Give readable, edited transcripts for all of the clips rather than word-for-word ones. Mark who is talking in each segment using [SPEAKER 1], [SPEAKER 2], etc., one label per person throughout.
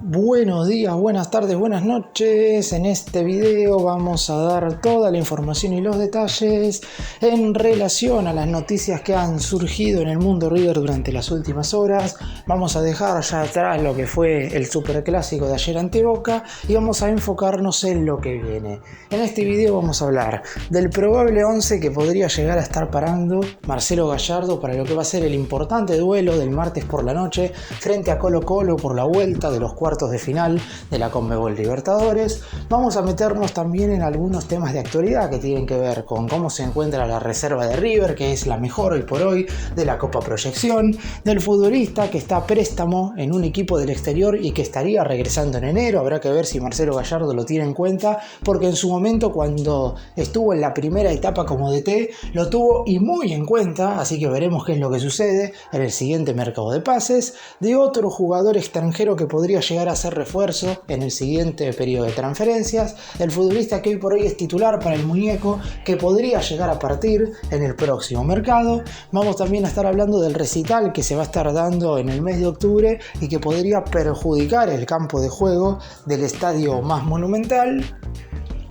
[SPEAKER 1] Buenos días, buenas tardes, buenas noches. En este video vamos a dar toda la información y los detalles en relación a las noticias que han surgido en el mundo River durante las últimas horas. Vamos a dejar ya atrás lo que fue el superclásico de ayer ante Boca y vamos a enfocarnos en lo que viene. En este video vamos a hablar del probable 11 que podría llegar a estar parando Marcelo Gallardo para lo que va a ser el importante duelo del martes por la noche frente a Colo-Colo por la vuelta de los cuartos de final de la Conmebol Libertadores. Vamos a meternos también en algunos temas de actualidad que tienen que ver con cómo se encuentra la reserva de River, que es la mejor hoy por hoy de la Copa Proyección, del futbolista que está a préstamo en un equipo del exterior y que estaría regresando en enero. Habrá que ver si Marcelo Gallardo lo tiene en cuenta, porque en su momento, cuando estuvo en la primera etapa como DT, lo tuvo y muy en cuenta, así que veremos qué es lo que sucede en el siguiente mercado de pases, de otro jugador extranjero que podría llegar a ser refuerzo en el siguiente periodo de transferencias, el futbolista que hoy por hoy es titular para el muñeco, que podría llegar a partir en el próximo mercado. Vamos también a estar hablando del recital que se va a estar dando en el mes de octubre y que podría perjudicar el campo de juego del estadio más monumental.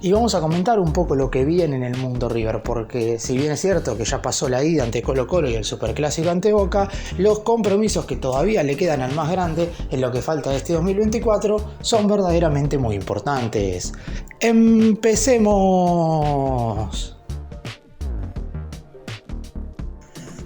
[SPEAKER 1] Y vamos a comentar un poco lo que viene en el mundo River, porque si bien es cierto que ya pasó la ida ante Colo-Colo y el superclásico ante Boca, los compromisos que todavía le quedan al más grande en lo que falta de este 2024 son verdaderamente muy importantes. ¡Empecemos!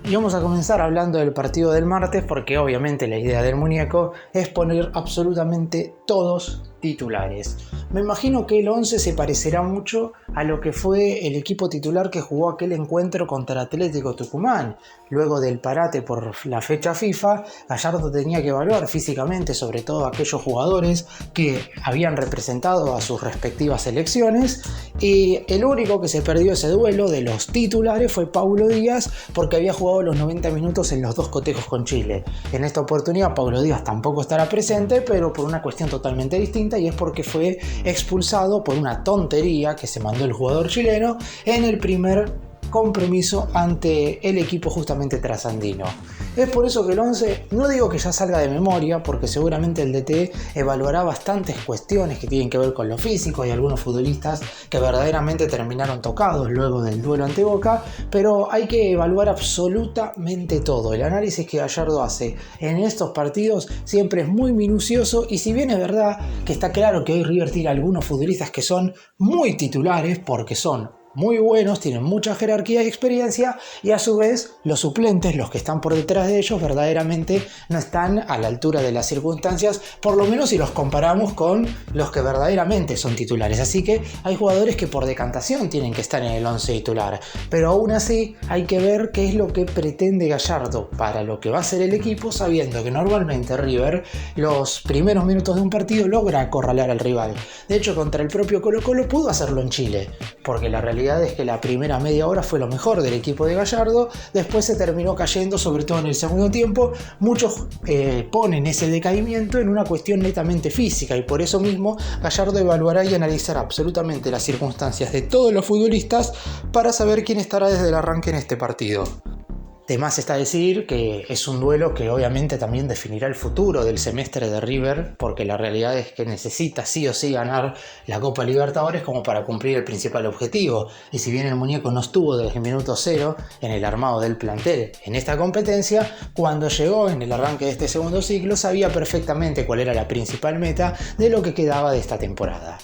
[SPEAKER 1] Y vamos a comenzar hablando del partido del martes, porque obviamente la idea del muñeco es poner absolutamente todos titulares. Me imagino que el 11 se parecerá mucho a lo que fue el equipo titular que jugó aquel encuentro contra el Atlético Tucumán. Luego del parate por la fecha FIFA, Gallardo tenía que evaluar físicamente sobre todo a aquellos jugadores que habían representado a sus respectivas selecciones, y el único que se perdió ese duelo de los titulares fue Paulo Díaz, porque había jugado los 90 minutos en los dos cotejos con Chile. En esta oportunidad Paulo Díaz tampoco estará presente, pero por una cuestión totalmente distinta, y es porque fue expulsado por una tontería que se mandó el jugador chileno en el primer compromiso ante el equipo justamente trasandino. Es por eso que el 11, no digo que ya salga de memoria, porque seguramente el DT evaluará bastantes cuestiones que tienen que ver con lo físico y algunos futbolistas que verdaderamente terminaron tocados luego del duelo ante Boca, pero hay que evaluar absolutamente todo. El análisis que Gallardo hace en estos partidos siempre es muy minucioso, y si bien es verdad que está claro que hoy River tira algunos futbolistas que son muy titulares porque son muy buenos, tienen mucha jerarquía y experiencia, y a su vez los suplentes, los que están por detrás de ellos, verdaderamente no están a la altura de las circunstancias, por lo menos si los comparamos con los que verdaderamente son titulares. Así que hay jugadores que por decantación tienen que estar en el 11 titular, pero aún así hay que ver qué es lo que pretende Gallardo para lo que va a ser el equipo, sabiendo que normalmente River los primeros minutos de un partido logra acorralar al rival. De hecho, contra el propio Colo-Colo pudo hacerlo en Chile, porque la realidad es que la primera media hora fue lo mejor del equipo de Gallardo. Después se terminó cayendo, sobre todo en el segundo tiempo. Muchos ponen ese decaimiento en una cuestión netamente física, y por eso mismo Gallardo evaluará y analizará absolutamente las circunstancias de todos los futbolistas para saber quién estará desde el arranque en este partido. De más está decir que es un duelo que obviamente también definirá el futuro del semestre de River, porque la realidad es que necesita sí o sí ganar la Copa Libertadores como para cumplir el principal objetivo. Y si bien el muñeco no estuvo desde el minuto cero en el armado del plantel en esta competencia, cuando llegó en el arranque de este segundo ciclo sabía perfectamente cuál era la principal meta de lo que quedaba de esta temporada.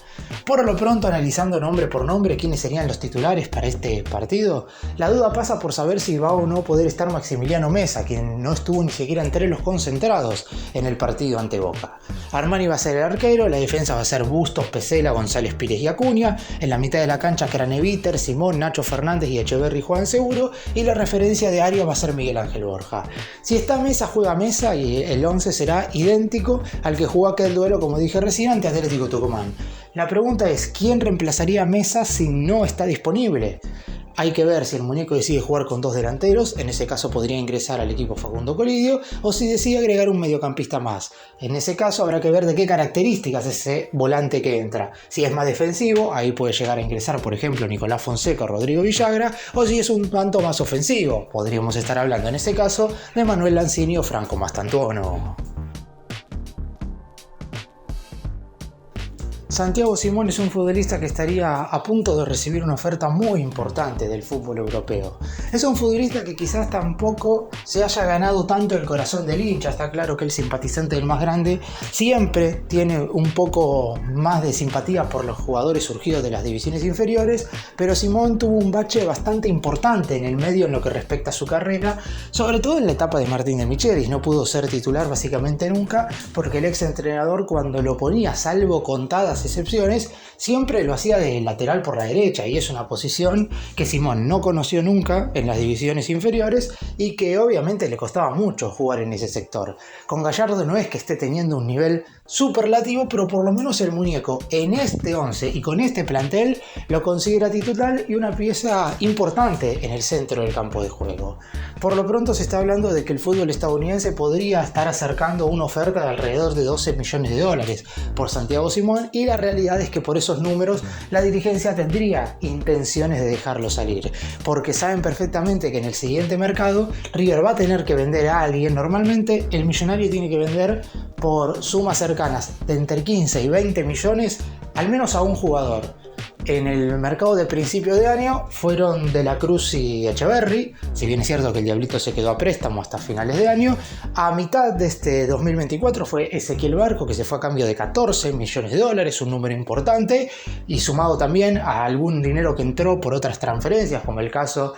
[SPEAKER 1] Por lo pronto, analizando nombre por nombre quiénes serían los titulares para este partido, la duda pasa por saber si va o no poder estar Maximiliano Mesa, quien no estuvo ni siquiera entre los concentrados en el partido ante Boca. Armani va a ser el arquero, la defensa va a ser Bustos, Pesela, González Pires y Acuña, en la mitad de la cancha Craneviter, Simón, Nacho Fernández y Echeverri Juan Seguro, y la referencia de área va a ser Miguel Ángel Borja. Si está Mesa, juega Mesa, y el 11 será idéntico al que jugó aquel duelo, como dije recién, ante Atlético Tucumán. La pregunta es, ¿quién reemplazaría a Mesa si no está disponible? Hay que ver si el muñeco decide jugar con dos delanteros, en ese caso podría ingresar al equipo Facundo Colidio, o si decide agregar un mediocampista más. En ese caso habrá que ver de qué características es ese volante que entra. Si es más defensivo, ahí puede llegar a ingresar, por ejemplo, Nicolás Fonseca o Rodrigo Villagra, o si es un tanto más ofensivo, podríamos estar hablando en ese caso de Manuel Lanzini o Franco Mastantuono. Santiago Simón es un futbolista que estaría a punto de recibir una oferta muy importante del fútbol europeo. Es un futbolista que quizás tampoco se haya ganado tanto el corazón del hincha. Está claro que el simpatizante del más grande siempre tiene un poco más de simpatía por los jugadores surgidos de las divisiones inferiores, pero Simón tuvo un bache bastante importante en el medio en lo que respecta a su carrera, sobre todo en la etapa de Martín de Michelis. No pudo ser titular básicamente nunca porque el ex entrenador, cuando lo ponía, salvo contadas excepciones, siempre lo hacía de lateral por la derecha, y es una posición que Simón no conoció nunca en las divisiones inferiores y que obviamente le costaba mucho jugar en ese sector. Con Gallardo no es que esté teniendo un nivel superlativo, pero por lo menos el muñeco en este 11 y con este plantel lo considera titular y una pieza importante en el centro del campo de juego. Por lo pronto se está hablando de que el fútbol estadounidense podría estar acercando una oferta de alrededor de 12 millones de dólares por Santiago Simón, y la realidad es que por esos números la dirigencia tendría intenciones de dejarlo salir, porque saben perfectamente que en el siguiente mercado River va a tener que vender a alguien. Normalmente el millonario tiene que vender por sumas cercanas de entre 15 y 20 millones al menos a un jugador. En el mercado de principio de año fueron De la Cruz y Echeverri, si bien es cierto que el Diablito se quedó a préstamo hasta finales de año. A mitad de este 2024 fue Ezequiel Barco, que se fue a cambio de 14 millones de dólares, un número importante, y sumado también a algún dinero que entró por otras transferencias, como el caso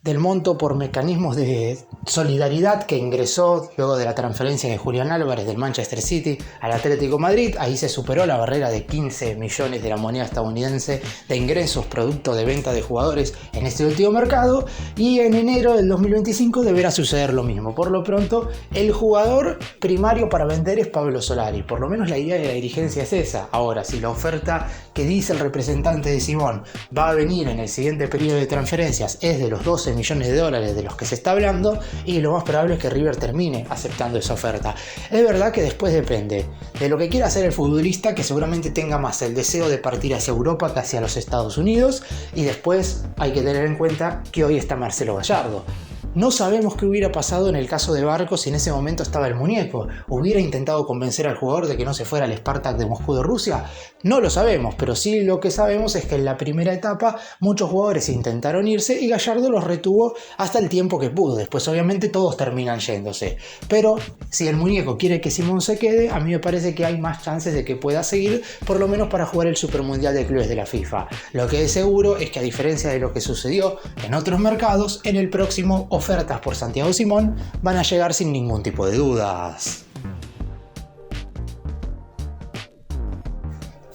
[SPEAKER 1] del monto por mecanismos de solidaridad que ingresó luego de la transferencia de Julián Álvarez del Manchester City al Atlético Madrid. Ahí se superó la barrera de 15 millones de la moneda estadounidense de ingresos producto de venta de jugadores en este último mercado, y en enero del 2025 deberá suceder lo mismo. Por lo pronto, el jugador primario para vender es Pablo Solari, por lo menos la idea de la dirigencia es esa. Ahora, si la oferta que dice el representante de Simón va a venir en el siguiente periodo de transferencias es de los 12 millones de dólares de los que se está hablando, y lo más probable es que River termine aceptando esa oferta. Es verdad que después depende de lo que quiera hacer el futbolista, que seguramente tenga más el deseo de partir hacia Europa que hacia los Estados Unidos, y después hay que tener en cuenta que hoy está Marcelo Gallardo. No sabemos qué hubiera pasado en el caso de Barcos si en ese momento estaba el muñeco. ¿Hubiera intentado convencer al jugador de que no se fuera al Spartak de Moscú de Rusia? No lo sabemos, pero sí lo que sabemos es que en la primera etapa muchos jugadores intentaron irse y Gallardo los retuvo hasta el tiempo que pudo. Después obviamente todos terminan yéndose. Pero si el muñeco quiere que Simón se quede, a mí me parece que hay más chances de que pueda seguir, por lo menos para jugar el Supermundial de Clubes de la FIFA. Lo que es seguro es que, a diferencia de lo que sucedió en otros mercados, en el próximo ofertas por Santiago Simón van a llegar sin ningún tipo de dudas.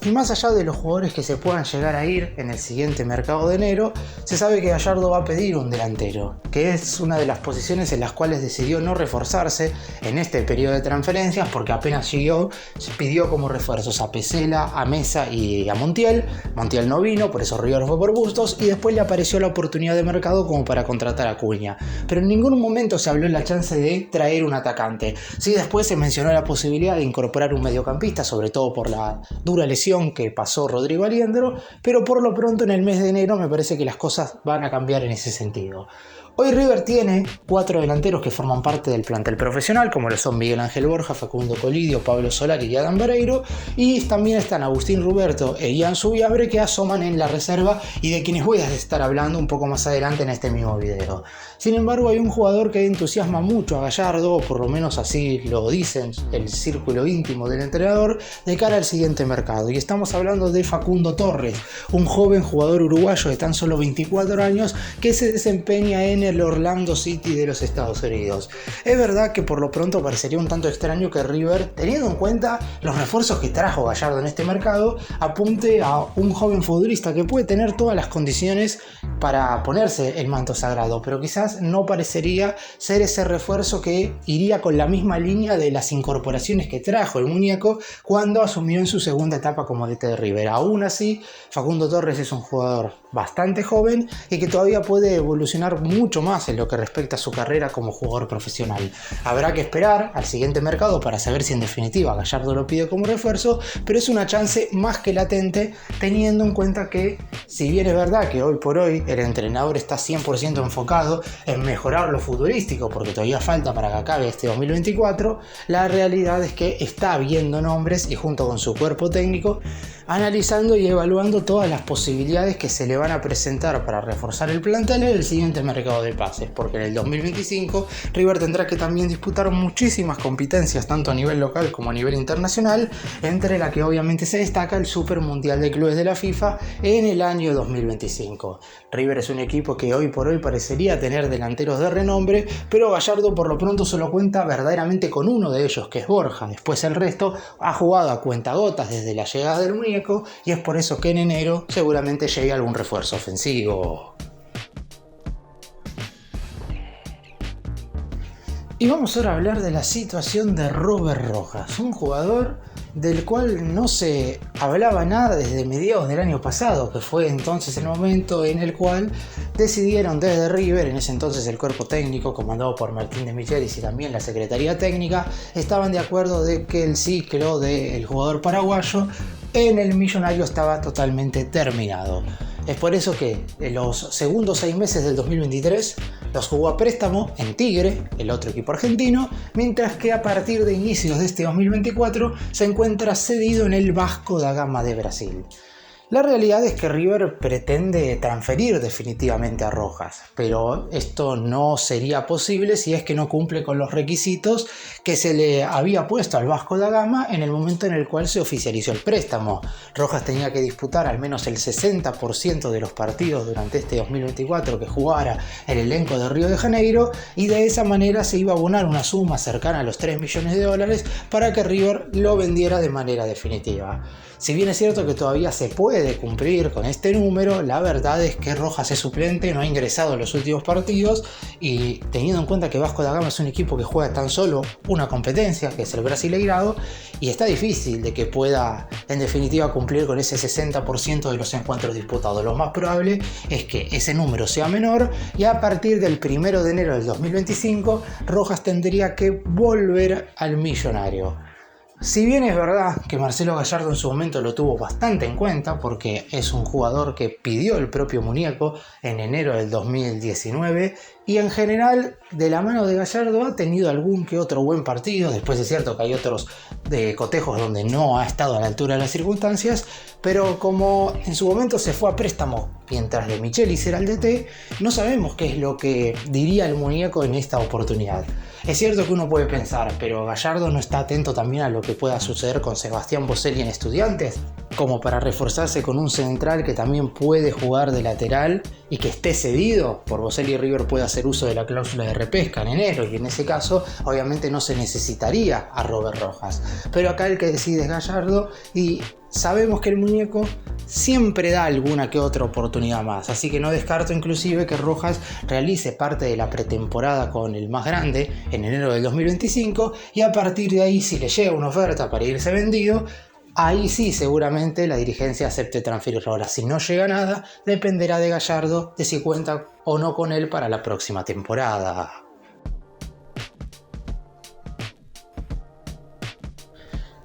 [SPEAKER 1] Y más allá de los jugadores que se puedan llegar a ir en el siguiente mercado de enero, se sabe que Gallardo va a pedir un delantero, que es una de las posiciones en las cuales decidió no reforzarse en este periodo de transferencias, porque apenas llegó, se pidió como refuerzos a Pesela, a Mesa y a Montiel. Montiel no vino, por eso River fue por Bustos, y después le apareció la oportunidad de mercado como para contratar a Cunha. Pero en ningún momento se habló de la chance de traer un atacante. Sí, después se mencionó la posibilidad de incorporar un mediocampista, sobre todo por la dura lesión que pasó Rodrigo Aliendro, pero por lo pronto en el mes de enero me parece que las cosas van a cambiar en ese sentido. Hoy River tiene 4 delanteros que forman parte del plantel profesional, como lo son Miguel Ángel Borja, Facundo Colidio, Pablo Solari y Adam Vareiro, y también están Agustín Ruberto e Ian Subiabre, que asoman en la reserva y de quienes voy a estar hablando un poco más adelante en este mismo video. Sin embargo, hay un jugador que entusiasma mucho a Gallardo, o por lo menos así lo dicen el círculo íntimo del entrenador, de cara al siguiente mercado, y estamos hablando de Facundo Torres, un joven jugador uruguayo de tan solo 24 años que se desempeña en el Orlando City de los Estados Unidos. Es verdad que por lo pronto parecería un tanto extraño que River, teniendo en cuenta los refuerzos que trajo Gallardo en este mercado, apunte a un joven futbolista que puede tener todas las condiciones para ponerse el manto sagrado, pero quizás no parecería ser ese refuerzo que iría con la misma línea de las incorporaciones que trajo el muñeco cuando asumió en su segunda etapa como DT de River. Aún así, Facundo Torres es un jugador bastante joven y que todavía puede evolucionar mucho más en lo que respecta a su carrera como jugador profesional. Habrá que esperar al siguiente mercado para saber si en definitiva Gallardo lo pide como refuerzo, pero es una chance más que latente, teniendo en cuenta que, si bien es verdad que hoy por hoy el entrenador está 100% enfocado en mejorar lo futbolístico, porque todavía falta para que acabe este 2024, la realidad es que está viendo nombres y junto con su cuerpo técnico analizando y evaluando todas las posibilidades que se le van a presentar para reforzar el plantel en el siguiente mercado de pases, porque en el 2025 River tendrá que también disputar muchísimas competencias tanto a nivel local como a nivel internacional, entre la que obviamente se destaca el Super Mundial de Clubes de la FIFA en el año 2025. River es un equipo que hoy por hoy parecería tener delanteros de renombre, pero Gallardo por lo pronto solo cuenta verdaderamente con uno de ellos, que es Borja. Después el resto ha jugado a cuentagotas desde la llegada del muñeco, y es por eso que en enero seguramente llegue algún refuerzo ofensivo. Y vamos ahora a hablar de la situación de Robert Rojas, un jugador del cual no se hablaba nada desde mediados del año pasado, que fue entonces el momento en el cual decidieron desde River, en ese entonces el cuerpo técnico comandado por Martín de Michelis y también la secretaría técnica, estaban de acuerdo de que el ciclo del jugador paraguayo en el Millonario estaba totalmente terminado. Es por eso que en los segundos 6 meses del 2023 los jugó a préstamo en Tigre, el otro equipo argentino, mientras que a partir de inicios de este 2024 se encuentra cedido en el Vasco da Gama de Brasil. La realidad es que River pretende transferir definitivamente a Rojas, pero esto no sería posible si es que no cumple con los requisitos que se le había puesto al Vasco da Gama en el momento en el cual se oficializó el préstamo. Rojas tenía que disputar al menos el 60% de los partidos durante este 2024 que jugara el elenco de Río de Janeiro, y de esa manera se iba a abonar una suma cercana a los $3 millones para que River lo vendiera de manera definitiva. Si bien es cierto que todavía se puede cumplir con este número, la verdad es que Rojas es suplente, no ha ingresado en los últimos partidos, y teniendo en cuenta que Vasco da Gama es un equipo que juega tan solo una competencia, que es el Brasileirado, y está difícil de que pueda en definitiva cumplir con ese 60% de los encuentros disputados. Lo más probable es que ese número sea menor, y a partir del 1 de enero del 2025 Rojas tendría que volver al Millonario. Si bien es verdad que Marcelo Gallardo en su momento lo tuvo bastante en cuenta, porque es un jugador que pidió el propio muñeco en enero del 2019, y en general de la mano de Gallardo ha tenido algún que otro buen partido. Después es cierto que hay otros de cotejos donde no ha estado a la altura de las circunstancias, pero como en su momento se fue a préstamo mientras de Michelis era el DT, no sabemos qué es lo que diría el muñeco en esta oportunidad. Es cierto que uno puede pensar, pero Gallardo no está atento también a lo que pueda suceder con Sebastián Boselli en Estudiantes, como para reforzarse con un central que también puede jugar de lateral y que esté cedido. Por Boselli, River puede hacer uso de la cláusula de repesca en enero, y en ese caso obviamente no se necesitaría a Robert Rojas. Pero acá el que decide es Gallardo, y sabemos que el muñeco siempre da alguna que otra oportunidad más, así que no descarto inclusive que Rojas realice parte de la pretemporada con el más grande en enero del 2025, y a partir de ahí, si le llega una oferta para irse vendido, ahí sí seguramente la dirigencia acepte transferirlo. Ahora, si no llega nada, dependerá de Gallardo de si cuenta o no con él para la próxima temporada.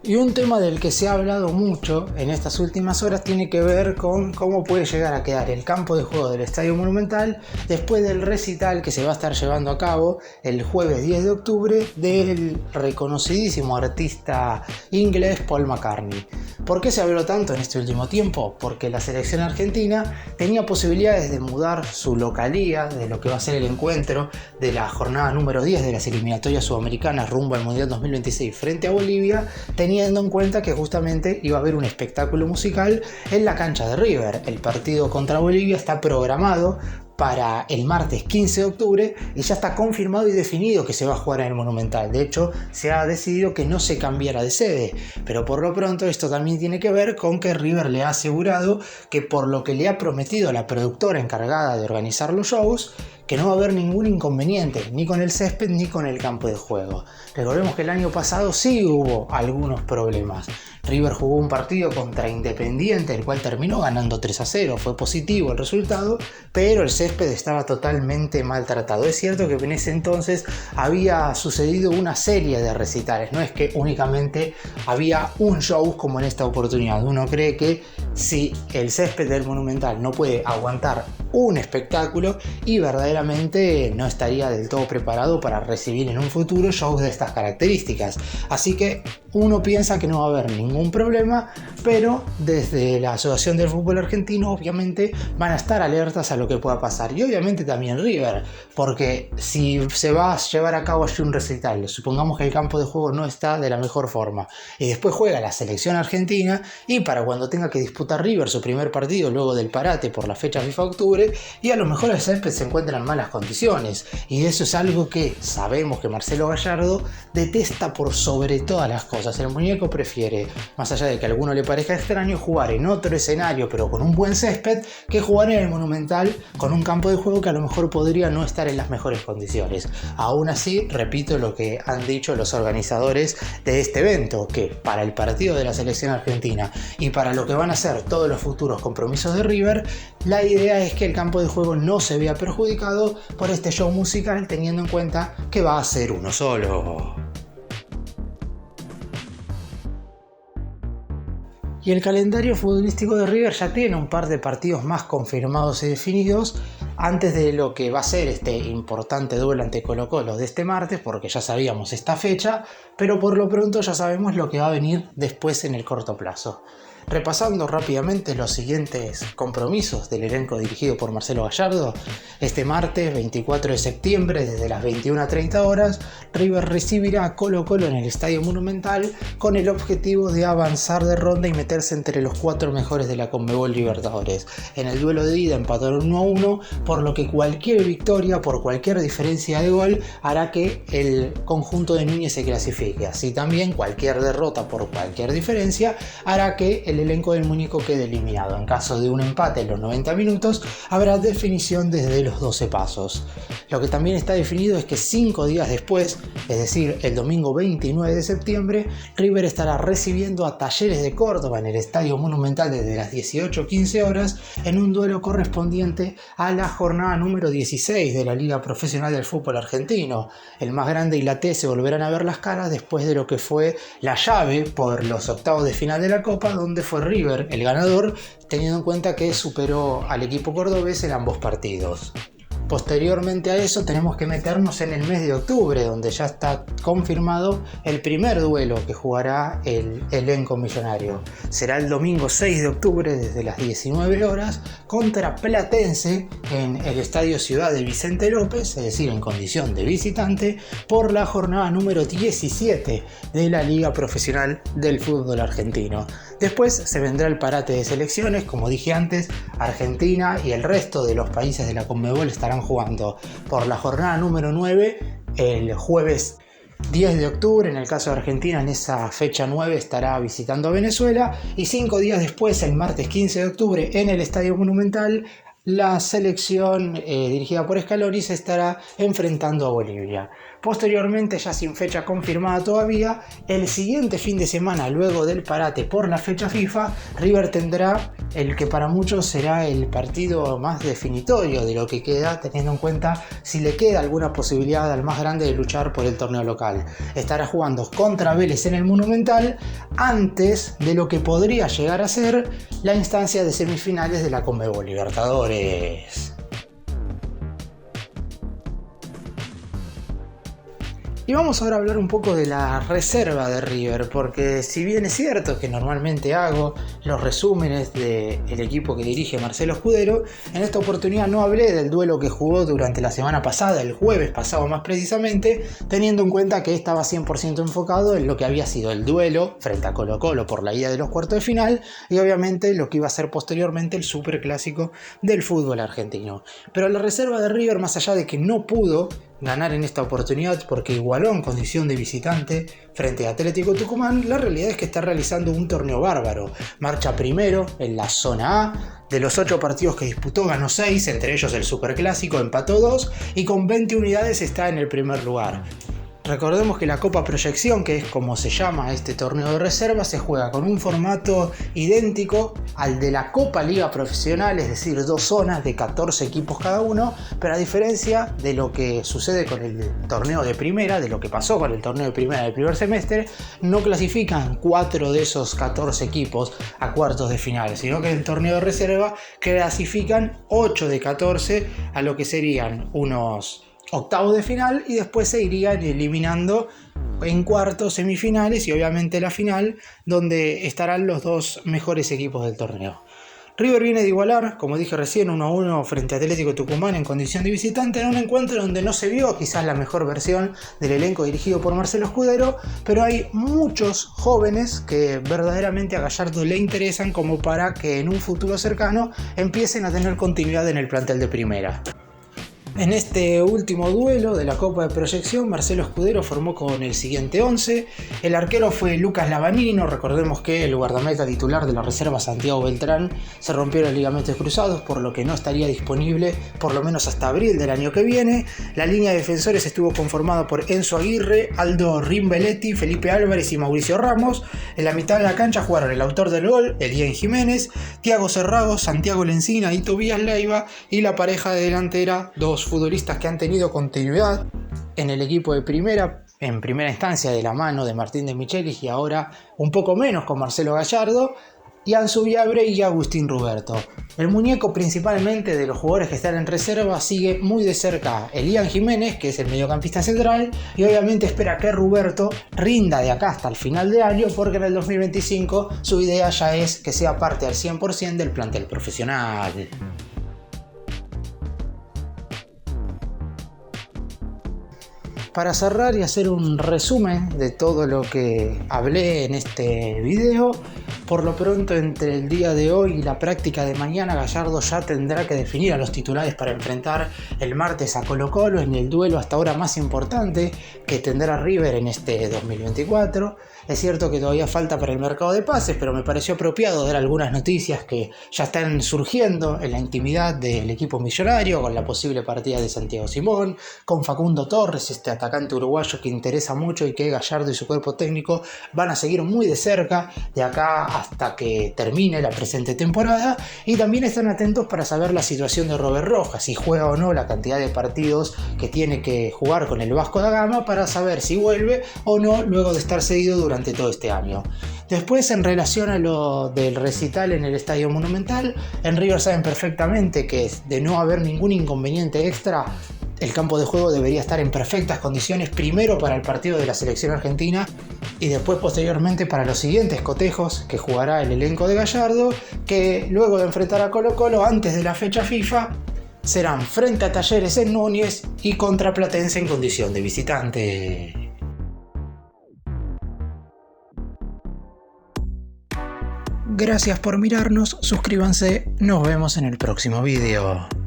[SPEAKER 1] Y un tema del que se ha hablado mucho en estas últimas horas tiene que ver con cómo puede llegar a quedar el campo de juego del Estadio Monumental después del recital que se va a estar llevando a cabo el jueves 10 de octubre del reconocidísimo artista inglés Paul McCartney. ¿Por qué se habló tanto en este último tiempo? Porque la selección argentina tenía posibilidades de mudar su localía de lo que va a ser el encuentro de la jornada número 10 de las eliminatorias sudamericanas rumbo al Mundial 2026 frente a Bolivia, teniendo en cuenta que justamente iba a haber un espectáculo musical en la cancha de River. El partido contra Bolivia está programado para el martes 15 de octubre y ya está confirmado y definido que se va a jugar en el Monumental. De hecho, se ha decidido que no se cambiará de sede, pero por lo pronto esto también tiene que ver con que River le ha asegurado que por lo que le ha prometido a la productora encargada de organizar los shows, que no va a haber ningún inconveniente ni con el césped ni con el campo de juego. Recordemos que el año pasado sí hubo algunos problemas. River jugó un partido contra Independiente, el cual terminó ganando 3-0, fue positivo el resultado, pero el césped estaba totalmente maltratado. Es cierto que en ese entonces había sucedido una serie de recitales, no es que únicamente había un show como en esta oportunidad. Uno cree que si el césped del Monumental no puede aguantar un espectáculo y verdaderamente no estaría del todo preparado para recibir en un futuro shows de estas características. Así que uno piensa que no va a haber ningún problema, pero desde la Asociación del Fútbol Argentino obviamente van a estar alertas a lo que pueda pasar, y obviamente también River, porque si se va a llevar a cabo allí un recital, supongamos que el campo de juego no está de la mejor forma y después juega la selección argentina, y para cuando tenga que disputar River su primer partido luego del parate por la fecha FIFA octubre, y a lo mejor el césped se encuentra en malas condiciones, y eso es algo que sabemos que Marcelo Gallardo detesta por sobre todas las cosas. El muñeco prefiere, más allá de que a alguno le parezca extraño, jugar en otro escenario pero con un buen césped que jugar en el Monumental con un campo de juego que a lo mejor podría no estar en las mejores condiciones. Aún así, repito lo que han dicho los organizadores de este evento, que para el partido de la selección argentina y para lo que van a ser todos los futuros compromisos de River, la idea es que el campo de juego no se vea perjudicado por este show musical, teniendo en cuenta que va a ser uno solo. Y el calendario futbolístico de River ya tiene un par de partidos más confirmados y definidos antes de lo que va a ser este importante duelo ante Colo-Colo de este martes, porque ya sabíamos esta fecha, pero por lo pronto ya sabemos lo que va a venir después en el corto plazo. Repasando rápidamente los siguientes compromisos del elenco dirigido por Marcelo Gallardo, este martes 24 de septiembre desde las 21:30 horas, River recibirá a Colo-Colo en el Estadio Monumental con el objetivo de avanzar de ronda y meterse entre los 4 mejores de la Conmebol Libertadores. En el duelo de ida empataron 1-1, por lo que cualquier victoria por cualquier diferencia de gol hará que el conjunto de Núñez se clasifique. Así también cualquier derrota por cualquier diferencia hará que el elenco del muñeco quede eliminado. En caso de un empate en los 90 minutos, habrá definición desde los 12 pasos. Lo que también está definido es que 5 días después, es decir, el domingo 29 de septiembre, River estará recibiendo a Talleres de Córdoba en el Estadio Monumental desde las 18:15 horas en un duelo correspondiente a la jornada número 16 de la Liga Profesional del Fútbol Argentino. El más grande y la T se volverán a ver las caras después de lo que fue la llave por los octavos de final de la Copa, donde fue River el ganador, teniendo en cuenta que superó al equipo cordobés en ambos partidos. Posteriormente a eso tenemos que meternos en el mes de octubre, donde ya está confirmado el primer duelo que jugará el elenco millonario. Será el domingo 6 de octubre desde las 19 horas contra Platense en el Estadio Ciudad de Vicente López, es decir, en condición de visitante, por la jornada número 17 de la Liga Profesional del Fútbol Argentino. Después se vendrá el parate de selecciones, como dije antes, Argentina y el resto de los países de la Conmebol estarán jugando por la jornada número 9 el jueves 10 de octubre, en el caso de Argentina en esa fecha 9 estará visitando a Venezuela, y 5 días después, el martes 15 de octubre, en el Estadio Monumental, la selección dirigida por Scaloni se estará enfrentando a Bolivia. Posteriormente, ya sin fecha confirmada todavía, el siguiente fin de semana, luego del parate por la fecha FIFA, River tendrá el que para muchos será el partido más definitorio de lo que queda, teniendo en cuenta si le queda alguna posibilidad al más grande de luchar por el torneo local. Estará jugando contra Vélez en el Monumental antes de lo que podría llegar a ser la instancia de semifinales de la Conmebol Libertadores. Y vamos ahora a hablar un poco de la reserva de River, porque si bien es cierto que normalmente hago los resúmenes del equipo que dirige Marcelo Escudero, en esta oportunidad no hablé del duelo que jugó durante la semana pasada, el jueves pasado más precisamente, teniendo en cuenta que estaba 100% enfocado en lo que había sido el duelo frente a Colo-Colo por la ida de los cuartos de final, y obviamente lo que iba a ser posteriormente el superclásico del fútbol argentino. Pero la reserva de River, más allá de que no pudo ganar en esta oportunidad porque igualó en condición de visitante frente a Atlético Tucumán, la realidad es que está realizando un torneo bárbaro. Marcha primero en la zona A, de los 8 partidos que disputó ganó 6, entre ellos el Superclásico, empató 2 y con 20 unidades está en el primer lugar. Recordemos que la Copa Proyección, que es como se llama este torneo de reserva, se juega con un formato idéntico al de la Copa Liga Profesional, es decir, 2 zonas de 14 equipos cada uno, pero a diferencia de lo que sucede con el torneo de primera, de lo que pasó con el torneo de primera del primer semestre, no clasifican 4 de esos 14 equipos a cuartos de final, sino que en el torneo de reserva clasifican 8 de 14 a lo que serían unos octavos de final, y después se irían eliminando en cuartos, semifinales y obviamente la final, donde estarán los 2 mejores equipos del torneo. River viene de igualar, como dije recién, 1-1 frente a Atlético Tucumán en condición de visitante, en un encuentro donde no se vio quizás la mejor versión del elenco dirigido por Marcelo Escudero, pero hay muchos jóvenes que verdaderamente a Gallardo le interesan como para que en un futuro cercano empiecen a tener continuidad en el plantel de primera. En este último duelo de la Copa de Proyección, Marcelo Escudero formó con el siguiente 11. El arquero fue Lucas Lavanino. Recordemos que el guardameta titular de la reserva, Santiago Beltrán, se rompió los ligamentos cruzados, por lo que no estaría disponible por lo menos hasta abril del año que viene. La línea de defensores estuvo conformada por Enzo Aguirre, Aldo Rimbeletti, Felipe Álvarez y Mauricio Ramos. En la mitad de la cancha jugaron el autor del gol, Elian Jiménez, Thiago Serrao, Santiago Lencina y Tobías Leiva, y la pareja de delantera, 2 futbolistas que han tenido continuidad en el equipo de primera, en primera instancia de la mano de Martín de Michelis y ahora un poco menos con Marcelo Gallardo, Ian Subiabre y Agustín Ruberto. El muñeco, principalmente de los jugadores que están en reserva, sigue muy de cerca Elian Jiménez, que es el mediocampista central, y obviamente espera que Ruberto rinda de acá hasta el final de año, porque en el 2025 su idea ya es que sea parte al 100% del plantel profesional. Para cerrar y hacer un resumen de todo lo que hablé en este video, por lo pronto entre el día de hoy y la práctica de mañana, Gallardo ya tendrá que definir a los titulares para enfrentar el martes a Colo-Colo en el duelo hasta ahora más importante que tendrá River en este 2024. Es cierto que todavía falta para el mercado de pases, pero me pareció apropiado dar algunas noticias que ya están surgiendo en la intimidad del equipo millonario, con la posible partida de Santiago Simón, con Facundo Torres, este atacante uruguayo que interesa mucho y que Gallardo y su cuerpo técnico van a seguir muy de cerca de acá hasta que termine la presente temporada, y también están atentos para saber la situación de Robert Rojas, si juega o no, la cantidad de partidos que tiene que jugar con el Vasco da Gama, para saber si vuelve o no luego de estar cedido durante todo este año. Después, en relación a lo del recital en el Estadio Monumental, en River saben perfectamente que de no haber ningún inconveniente extra, el campo de juego debería estar en perfectas condiciones, primero para el partido de la selección argentina y después posteriormente para los siguientes cotejos que jugará el elenco de Gallardo, que luego de enfrentar a Colo-Colo antes de la fecha FIFA serán frente a Talleres en Núñez y contra Platense en condición de visitante. Gracias por mirarnos, suscríbanse, nos vemos en el próximo video.